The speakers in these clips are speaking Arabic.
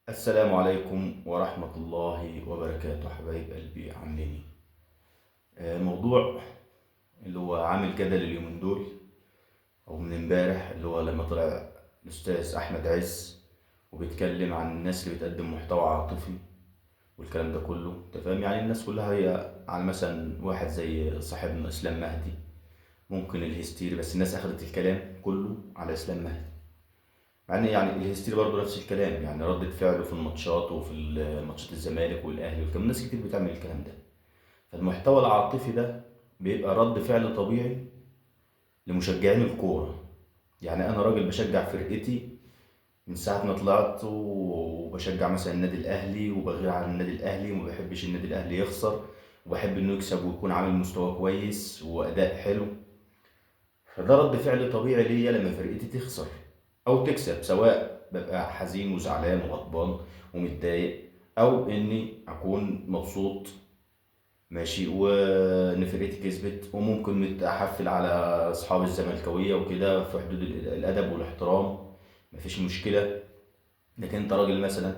السلام عليكم ورحمة الله وبركاته، حبايب قلبي عاملين ايه؟ موضوع اللي هو عامل جدل اليومين دول او من امبارح، اللي هو لما طلع الاستاذ احمد عز وبيتكلم عن الناس اللي بتقدم محتوى عاطفي والكلام ده كله. انت فاهم؟ يعني الناس كلها هي على مثلا واحد زي صاحبنا اسلام مهدي، ممكن الهستيري، بس الناس اخدت الكلام كله على اسلام مهدي، مع ان يعني الهستيري برضه نفس الكلام، يعني ردة فعله في الماتشات وفي ماتشات الزمالك والاهلي والكلام، ناس كتير بتعمل الكلام ده. فالمحتوى العاطفي ده بيبقى رد فعل طبيعي لمشجعين الكورة. يعني انا راجل بشجع فرقتي من ساعة ما طلعت، وبشجع مثلا النادي الاهلي وبغير على النادي الاهلي وما بحبش النادي الاهلي يخسر، وبحب انه يكسب ويكون عامل مستوى كويس واداء حلو. فده رد فعل طبيعي ليا لما فرقتي تخسر او تكسب، سواء ببقى حزين وزعلان وغضبان ومتضايق، او اني اكون مبسوط ماشي وان فرقتي كسبت، وممكن متحفل على اصحاب الزملكاويه وكده في حدود الادب والاحترام، مفيش مشكله. لكن انت راجل مثلا،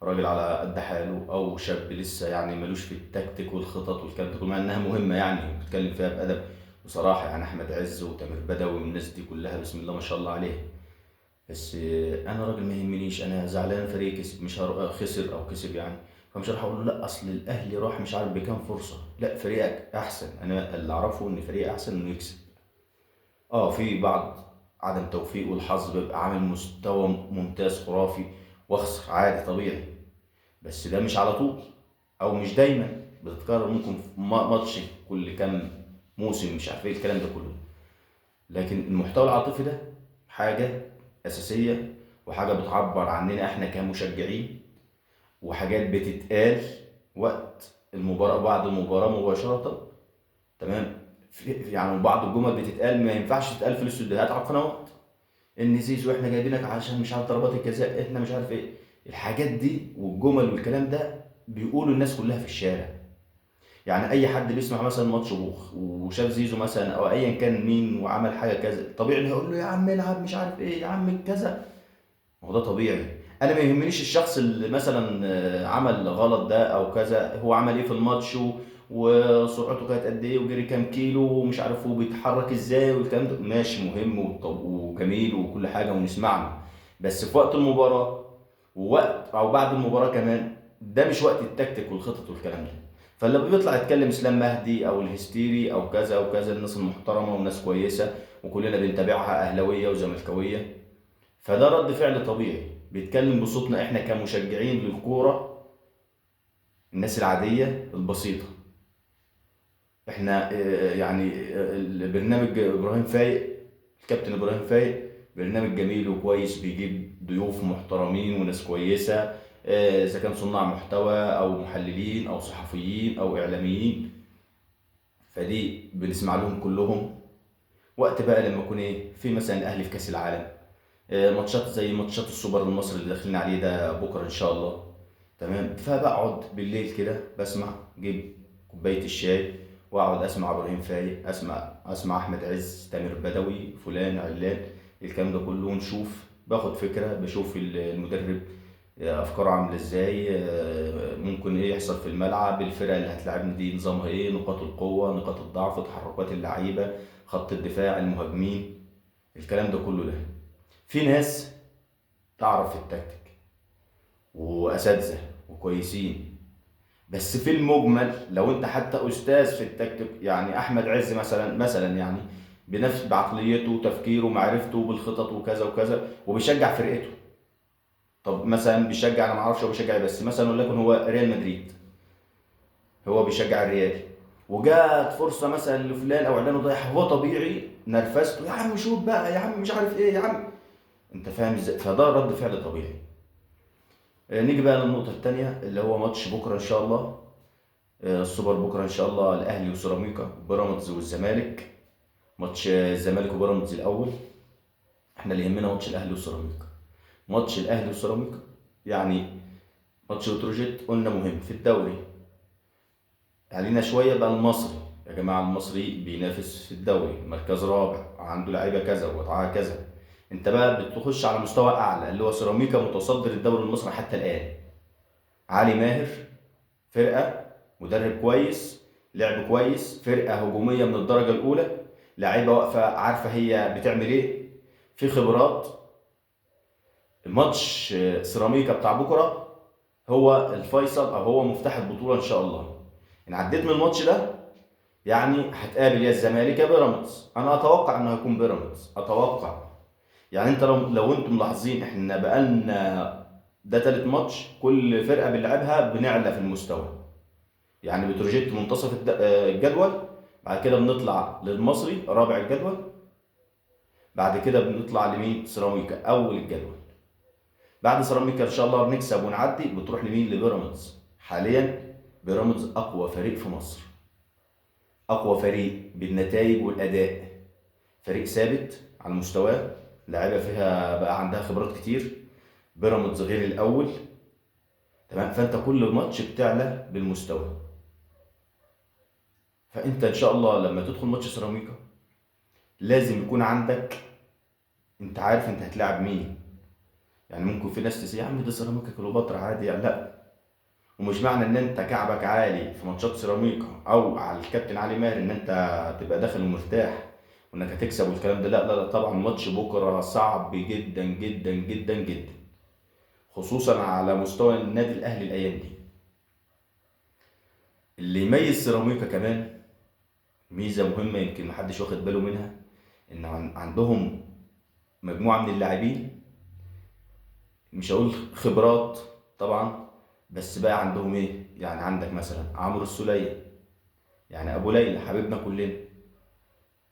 راجل على قد حاله او شاب لسه يعني ملوش في التكتيك والخطط والكلام ده كله، مع انها مهمه يعني بتتكلم فيها بادب بصراحه، يعني احمد عز وتامر بدوي والناس دي كلها بسم الله ما شاء الله عليه. بس انا راجل ما يهمنيش، انا زعلان فريق كسب، مش خسر او كسب يعني، فمش هروح اقول له لا اصل الاهلي راح مش عارف بكام فرصه، لا فريقك احسن. انا اللي اعرفه ان فريقي احسن انه يكسب. اه في بعض عدم توفيق والحظ بيبقى عامل مستوى ممتاز خرافي واخسر عادي طبيعي، بس ده مش على طول او مش دايما، بتتكرر ممكن في ماتش كل كام موسم، مش عارف ايه الكلام ده كله. لكن المحتوى العاطفي ده حاجة أساسية، وحاجة بتعبر عننا احنا كمشجعين، وحاجات بتتقال وقت المباراة بعد المباراة مباشرة. تمام؟ يعني بعض الجمل بتتقال ما ينفعش تتقال في الاستوديوهات على القنوات، ان زيزو احنا جايبينك عشان مش عارف ضربات الجزاء، احنا مش عارف ايه الحاجات دي والجمل والكلام ده بيقولوا الناس كلها في الشارع. يعني اي حد بيسمع مثلا ماتش بوخ وشاف زيزو مثلا او ايا كان مين وعمل حاجه كذا، طبيعي انه هيقول له يا عم العب مش عارف ايه، يا عم كذا. ما هو ده طبيعي. انا ما يهمنيش الشخص اللي مثلا عمل غلط ده او كذا، هو عمل ايه في الماتش وسرعته كانت قد ايه وجري كام كيلو ومش عارف هو بيتحرك ازاي والكلام ده ماشي مهم وجميل وكل حاجه ونسمع له. بس في وقت المباراه ووقت او بعد المباراه كمان، ده مش وقت التكتيك والخطط والكلام ده. فلما بيطلع يتكلم اسلام مهدي او الهستيري او كذا او كذا، الناس المحترمه والناس كويسه وكلنا بنتابعها اهلاويه وزملكاويه، فده رد فعل طبيعي بيتكلم بصوتنا احنا كمشجعين للكوره، الناس العاديه البسيطه. احنا يعني البرنامج ابراهيم فايق، الكابتن ابراهيم فايق برنامج جميل وكويس، بيجيب ضيوف محترمين وناس كويسه، اذا كان صناع محتوى او محللين او صحفيين او اعلاميين، فدي بنسمع لهم كلهم. وقت بقى لما يكون ايه في مثلا الاهلي في كاس العالم، ماتشات زي ماتشات السوبر المصري اللي داخلين عليه ده بكره ان شاء الله، تمام؟ فبقعد بالليل كده بسمع، اجيب كوبايه الشاي واقعد اسمع ابراهيم فايق، اسمع احمد عز، تامر بدوي، فلان علان، الكلام ده كله، ونشوف، باخد فكره، بشوف المدرب افكاره عامله ازاي، ممكن ايه يحصل في الملعب، الفرقه اللي هتلعبني دي نظامها ايه، نقاط القوه، نقاط الضعف، تحركات اللعيبه، خط الدفاع، المهاجمين، الكلام ده كله ده. في ناس تعرف في التكتيك واساتذه وكويسين، بس في المجمل لو انت حتى استاذ في التكتيك، يعني احمد عز مثلا يعني بنفس بعقليته وتفكيره ومعرفته بالخطط وكذا وكذا وبيشجع فرقته. طب مثلا بيشجع، انا ما اعرفش هو بيشجع ايه، بس مثلا وليكن هو ريال مدريد، هو بيشجع الريال، وجات فرصه مثلا لفلان او علان ضايع، هو طبيعي نرفزته، يا عم شوت بقى، يا عم مش عارف ايه، يا عم. انت فاهم ازاي؟ فده رد فعل طبيعي. نيجي بقى للنقطة التانية اللي هو ماتش بكرة إن شاء الله، السوبر بكرة إن شاء الله، الأهلي وسيراميكا، بيراميدز والزمالك. ماتش الزمالك وبيراميدز الأول، إحنا اللي يهمنا ماتش الأهلي وسيراميكا. ماتش الأهلي وسيراميكا يعني ماتش بتروجيت قلنا مهم في الدوري، علينا شوية بقى المصري. يا جماعة المصري بينافس في الدوري مركز رابع، عنده لعيبة كذا ووضعها كذا، انت بقى بتخش على مستوى اعلى اللي هو سيراميكا متصدر الدوري المصري حتى الان. علي ماهر، فرقه، مدرب كويس، لعب كويس، فرقه هجوميه من الدرجه الاولى، لعيبه واقفه عارفه هي بتعمل ايه، في خبرات. الماتش سيراميكا بتاع بكره هو الفيصل او هو مفتاح البطوله ان شاء الله. ان عديت من الماتش ده يعني هتقابل يا الزمالك يا بيراميدز. انا اتوقع انه هيكون بيراميدز، اتوقع. يعني انت لو انتم ملاحظين احنا بقالنا ده تالت ماتش كل فرقه بنلعبها بنعلى في المستوى. يعني بتروجيت منتصف الجدول، بعد كده بنطلع للمصري رابع الجدول، بعد كده بنطلع لمين؟ سيراميكا اول الجدول. بعد سيراميكا ان شاء الله بنكسب ونعدي بتروح لمين؟ لبيراميدز. حاليا بيراميدز اقوى فريق في مصر، اقوى فريق بالنتائج والاداء، فريق ثابت على مستواه، لاعيبه فيها بقى عندها خبرات كتير. بيراميدز غير الاول، تمام. فانت كل ماتش بتعلى بالمستوى. فانت ان شاء الله لما تدخل ماتش سيراميكا لازم يكون عندك، انت عارف انت هتلاعب مين. يعني ممكن في ناس تسي يا عم ده سيراميكا كليوباترا عادي، يعني لا. ومش معنى ان انت كعبك عالي في ماتشات سيراميكا او على الكابتن علي ماهر ان انت تبقى داخل مرتاح وانك هتكسب والكلام ده. لا لا لا، طبعا ماتش بكره صعب جدا جدا جدا جدا، خصوصا على مستوى النادي الاهلي الايام دي. اللي يميز سيراميكا كمان ميزه مهمه يمكن محدش واخد باله منها، ان عندهم مجموعه من اللاعبين، مش هقول خبرات طبعا، بس بقى عندهم ايه. يعني عندك مثلا عمرو السولية، يعني ابو ليلى حبيبنا كلنا،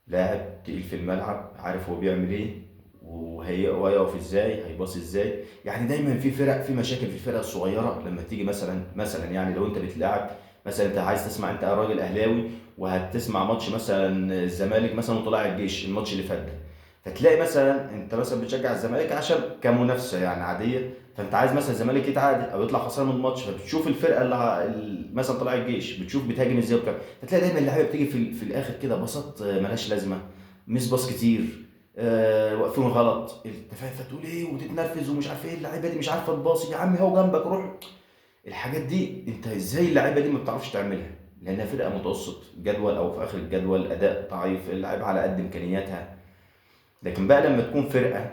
لاعب تقيل في الملعب، عارف هو بيعمل ايه وهيقف ازاي، هيباص ازاي. يعني دايما في فرق في مشاكل في الفرق الصغيره لما تيجي مثلا يعني لو انت بتلعب مثلا، انت عايز تسمع، انت راجل اهلاوي وهتسمع ماتش مثلا الزمالك مثلا وطلائع الجيش الماتش اللي فات ده، فتلاقي مثلا انت مثلا بتشجع الزمالك عشان كمنافسه يعني عاديه، فانت عايز مثلا الزمالك يتعادل او يطلع خسران من الماتش، فبتشوف الفرقه مثلا طلائع الجيش بتشوف بتهاجم ازاي وبتاع، فتلاقي دايما اللعيبه بتيجي في الاخر كده باصات ملهاش لازمه، مس باص كتير، واقفين غلط، انت فاهم، فتقول ايه وتتنرفز ومش عارف ايه، اللعيبه دي مش عارفه تباصي، يا عم هو جنبك روح. الحاجات دي انت ازاي اللعيبه دي ما بتعرفش تعملها؟ لانها فرقه متوسط جدول او في اخر الجدول، اداء ضعيف، اللعيبه على قد امكانياتها. لكن بقى لما تكون فرقه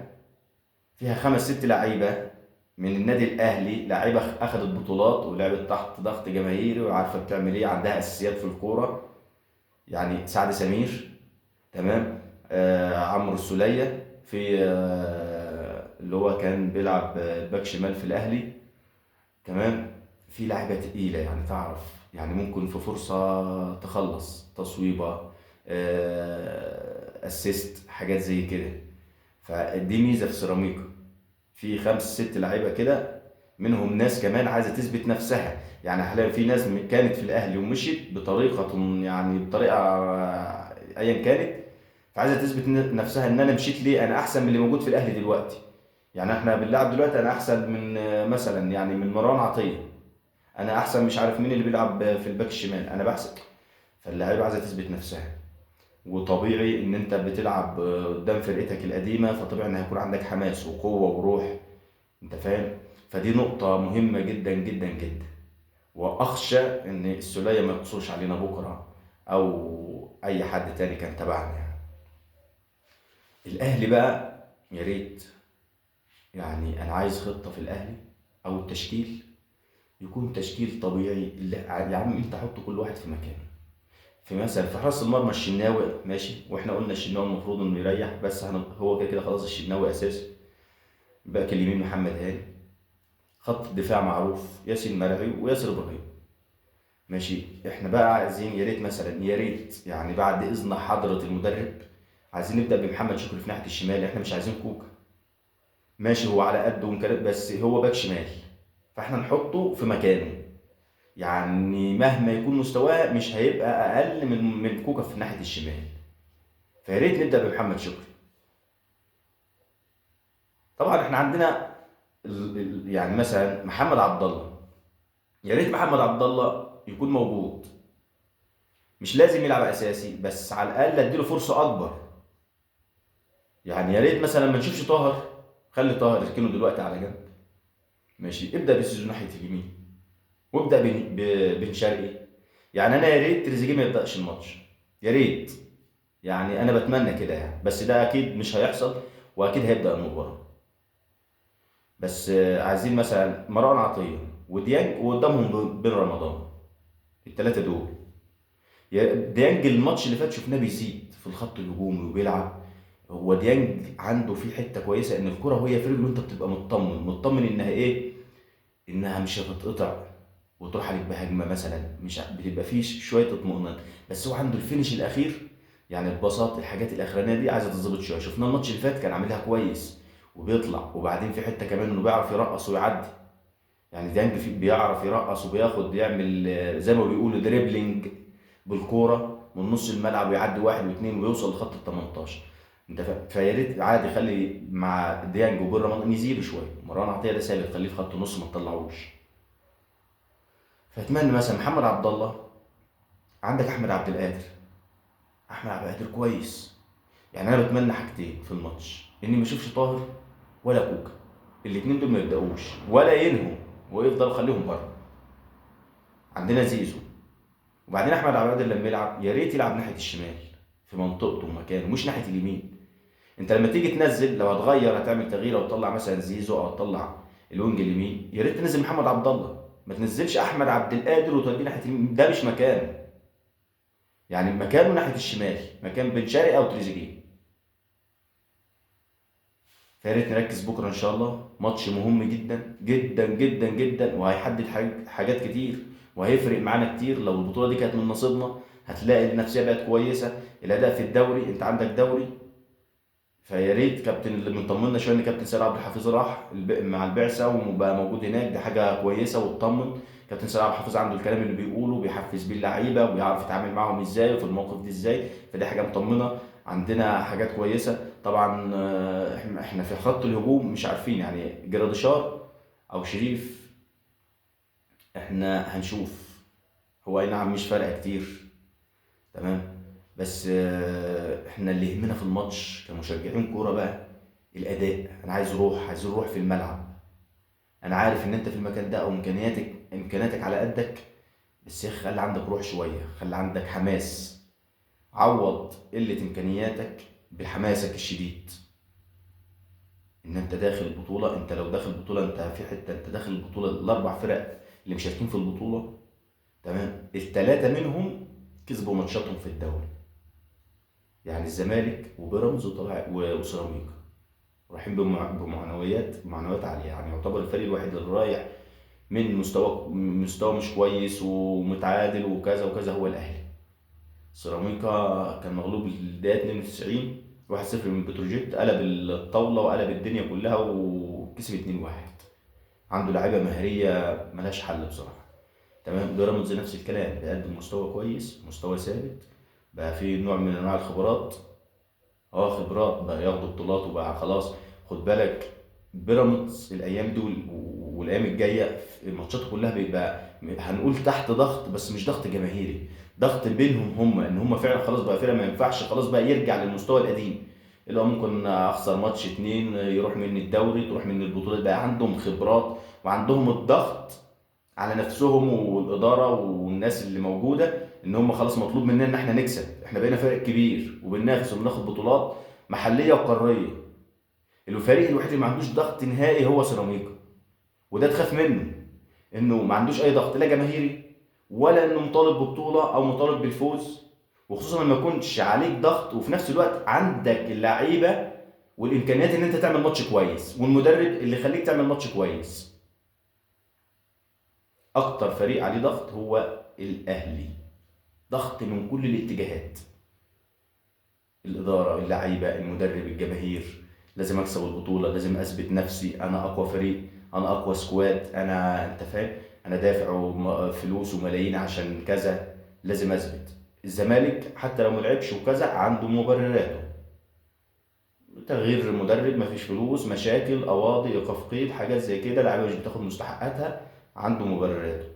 فيها خمس ست لعيبه من النادي الاهلي، لعيبه اخذت بطولات ولعبت تحت ضغط جماهيري وعارفه بتعمل ايه، عندها اساسيات في الكوره، يعني سعد سمير، تمام، عمرو السولية في اللي هو كان بيلعب باك شمال في الاهلي، تمام. في لعيبه تقيله يعني تعرف، يعني ممكن في فرصه تخلص تصويبه، اسيست، حاجات زي كده. فدي ميزه في سيراميكا، في خمس ست لعيبه كده، منهم ناس كمان عايزه تثبت نفسها. يعني حاليا في ناس كانت في الاهلي ومشيت بطريقه، يعني بطريقه ايا كانت، فعايزه تثبت نفسها ان انا مشيت ليه، انا احسن من اللي موجود في الاهلي دلوقتي. يعني احنا بنلعب دلوقتي انا احسن من مثلا يعني من مروان عطيه، انا احسن مش عارف مين اللي بيلعب في الباك الشمال، انا بحسن. فاللاعيبه عايزه تثبت نفسها، وطبيعي ان انت بتلعب قدام فرقتك القديمه، فطبيعي ان هيكون عندك حماس وقوه وروح، انت فاهم. فدي نقطه مهمه جدا جدا جدا. واخشى ان السوليه ما يقصوش علينا بكره او اي حد تاني كان تبعنا يعني. الاهلي بقى يا ريت، يعني انا عايز خطه في الاهلي او التشكيل يكون تشكيل طبيعي، اللي يا عم انت حط كل واحد في مكانه. في مثلا في حراس المرمى الشناوي ماشي، واحنا قلنا الشناوي المفروض انه يريح، بس هو كده كده خلاص الشناوي اساسي. باك اليمين محمد هاني، خط الدفاع معروف ياسين مرعي وياسر ابراهيم، ماشي. احنا بقى عايزين يا ريت مثلا، يا ريت يعني بعد اذن حضرة المدرب عايزين نبدا بمحمد شكري في ناحيه الشمال، احنا مش عايزين كوكا، ماشي هو على قده وامكانيات بس هو باك شمال، فاحنا نحطه في مكانه. يعني مهما يكون مستواه مش هيبقى اقل من كوكا في ناحيه الشمال، فيا ريت نبدا بمحمد شكري. طبعا احنا عندنا يعني مثلا محمد عبد الله، يا ريت محمد عبد الله يكون موجود، مش لازم يلعب اساسي بس على الاقل اديله فرصه اكبر. يعني يا ريت مثلا ما نشوفش طاهر، خلي طاهر اركنه دلوقتي على جنب، ماشي، ابدا بزيزو ناحيه اليمين، وابدا بن شرقي. يعني انا يا ريت تريزيجيه ما يبداش الماتش، يا ريت، يعني انا بتمنى كده يعني، بس ده اكيد مش هيحصل، واكيد هيبدا المباراه. بس عايزين مثلا مروان عطيه وديانج، وقدامهم بن رمضان، الثلاثه دول. ديانج الماتش اللي فات شفناه بيزيد في الخط الهجومي وبيلعب. هو ديانج عنده في حته كويسه، ان الكره وهي في رجله انت بتبقى مطمن انها ايه، انها مش هتتقطع وتروح عليك بهجمه مثلا، مش بتبقى فيه شويه اطمئنان. بس هو عنده الفينش الاخير، يعني الباصات الحاجات الاخرانيه دي عايزه تتظبط شويه. شفناه الماتش اللي فات كان عاملها كويس وبيطلع، وبعدين في حته كمان انه بيعرف يرقص ويعدي. يعني ديانج بيعرف يرقص وبياخد يعمل زي ما بيقولوا دريبلينج بالكوره من نص الملعب، ويعدي واحد واثنين ويوصل لخط ال 18. انت فاهم؟ فيا ريت عادي خلي مع ديانج وبين رمضان يزيدوا شويه، مروان عطيه ده ثابت خليه في خط النص ما تطلعوش. فاتمنى مثلا محمد عبد الله، عندك احمد عبد القادر. احمد عبد القادر كويس. يعني انا بتمنى حاجتين في الماتش، اني ما اشوفش طاهر ولا كوكا، الاثنين دول ما يبداوش ولا ينهوا، ويفضلوا خليهم بره. عندنا زيزو، وبعدين احمد عبد القادر لما يلعب يا ريت يلعب ناحيه الشمال في منطقته ومكانه، مش ناحيه اليمين. انت لما تيجي تنزل، لو هتغير هتعمل تغيير او تطلع مثلا زيزو او تطلع الوينج اليمين، يا ريت تنزل محمد عبد الله، ما تنزلش احمد عبد القادر وتوديه ناحيه اليمين، ده مش مكانه. يعني مكانه ناحيه الشمال، مكان بن شرقي او تريزيجيه. فيا ريت نركز بكره ان شاء الله، ماتش مهم جدا جدا جدا جدا، وهيحدد حاجات كتير، وهيفرق معانا كتير. لو البطوله دي كانت من نصيبنا هتلاقي النفسيه بقت كويسه، الاداء في الدوري، انت عندك دوري. فيا ريت كابتن اللي مطمنا شويه ان كابتن سيد عبد الحفيظ راح مع البعثه وبقى موجود هناك، دي حاجه كويسه وتطمن. كابتن سيد عبد الحفيظ عنده الكلام اللي بيقوله، بيحفز بيه اللعيبه وبيعرف يتعامل معاهم ازاي وفي المواقف دي ازاي، فدي حاجه مطمنه. عندنا حاجات كويسه طبعا. احنا في خط الهجوم مش عارفين يعني جراديشار او شريف، احنا هنشوف. هو اي نعم مش فارقه كتير، تمام، بس احنا اللي يهمنا في الماتش كمشجعين كوره بقى الاداء. انا عايز روح، عايز روح في الملعب. انا عارف ان انت في المكان ده او امكانياتك على قدك، بس يا اخي خلي عندك روح شويه، خلي عندك حماس، عوض قله امكانياتك بحماسك الشديد. ان انت داخل البطوله، انت لو داخل البطوله انت في حته، انت داخل البطوله الاربع فرق اللي مشاركين في البطوله، تمام، الثلاثه منهم كسبوا ماتشاتهم في الدوري. يعني الزمالك وبيراميدز وسيراميكا رايحين بمعنويات عاليه، يعني يعتبر الفريق الوحيد اللي رايح من مستوى مش كويس ومتعادل وكذا وكذا هو الاهلي. سيراميكا كان مغلوب الدقيقه 92 1-0 من بتروجيت، قلب الطاوله وقلب الدنيا كلها وكسب 2-1. عنده لعيبه مهاريه ملهاش حل بصراحه. تمام. بيراميدز نفس الكلام، بيقدم مستوى كويس، مستوى ثابت، بقى في نوع من انواع الخبرات. اه خبرات بقى، ياخدوا بطولات وبقى خلاص. خد بالك بيراميدز الايام دول والايام الجايه الماتشات كلها بيبقى هنقول تحت ضغط، بس مش ضغط جماهيري، ضغط بينهم هم، ان هم فعلا خلاص بقى فرقه ما ينفعش خلاص بقى يرجع للمستوى القديم، اللي هو ممكن اخسر ماتش اتنين يروح مني الدوري، تروح مني البطوله. بقى عندهم خبرات وعندهم الضغط على نفسهم والاداره والناس اللي موجوده، ان هم خلاص مطلوب مننا ان احنا نكسب. احنا بقينا فريق كبير وبننافس وبناخد بطولات محليه وقاريه. الفريق الوحيد اللي ما عندوش ضغط نهائي هو سيراميكا، وده تخاف منه، انه ما عندوش اي ضغط لا جماهيري، ولا انه مطالب ببطوله او مطالب بالفوز. وخصوصا لما يكونش عليك ضغط وفي نفس الوقت عندك اللعيبه والامكانيات ان انت تعمل ماتش كويس، والمدرب اللي يخليك تعمل ماتش كويس. اكتر فريق عليه ضغط هو الاهلي، ضغط من كل الاتجاهات، الاداره، اللعيبه، المدرب، الجماهير. لازم اكسب البطوله، لازم اثبت نفسي، انا اقوى فريق، انا اقوى سكواد، انت فاهم، انا دافع فلوس وملايين عشان كذا، لازم اثبت. الزمالك حتى لو ملعبش وكذا عنده مبرراته، تغيير مدرب، مفيش فلوس، مشاكل، قواضي، ايقاف قيد، حاجات زي كده، لعيبه مش بتاخد مستحقاتها، عنده مبرراته.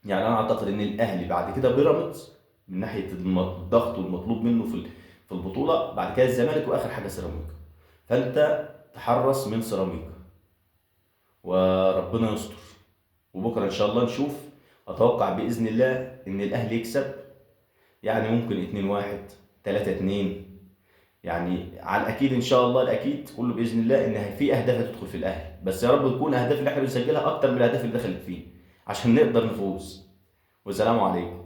يعني انا اعتقد ان الاهلي بعد كده بيراميدز من ناحيه الضغط والمطلوب منه في البطولة، بعد كده الزمالك، واخر حاجة سيراميكا. فانت تحرص من سيراميكا وربنا يستر. وبكره ان شاء الله نشوف. اتوقع باذن الله ان الاهلي يكسب، يعني ممكن 2-1، 3-2. يعني على الاكيد ان شاء الله، الاكيد كله باذن الله ان في اهداف هتدخل في الاهلي، بس يا رب تكون الاهداف اللي احنا بنسجلها اكتر من الاهداف اللي دخلت فيه عشان نقدر نفوز. والسلام عليكم.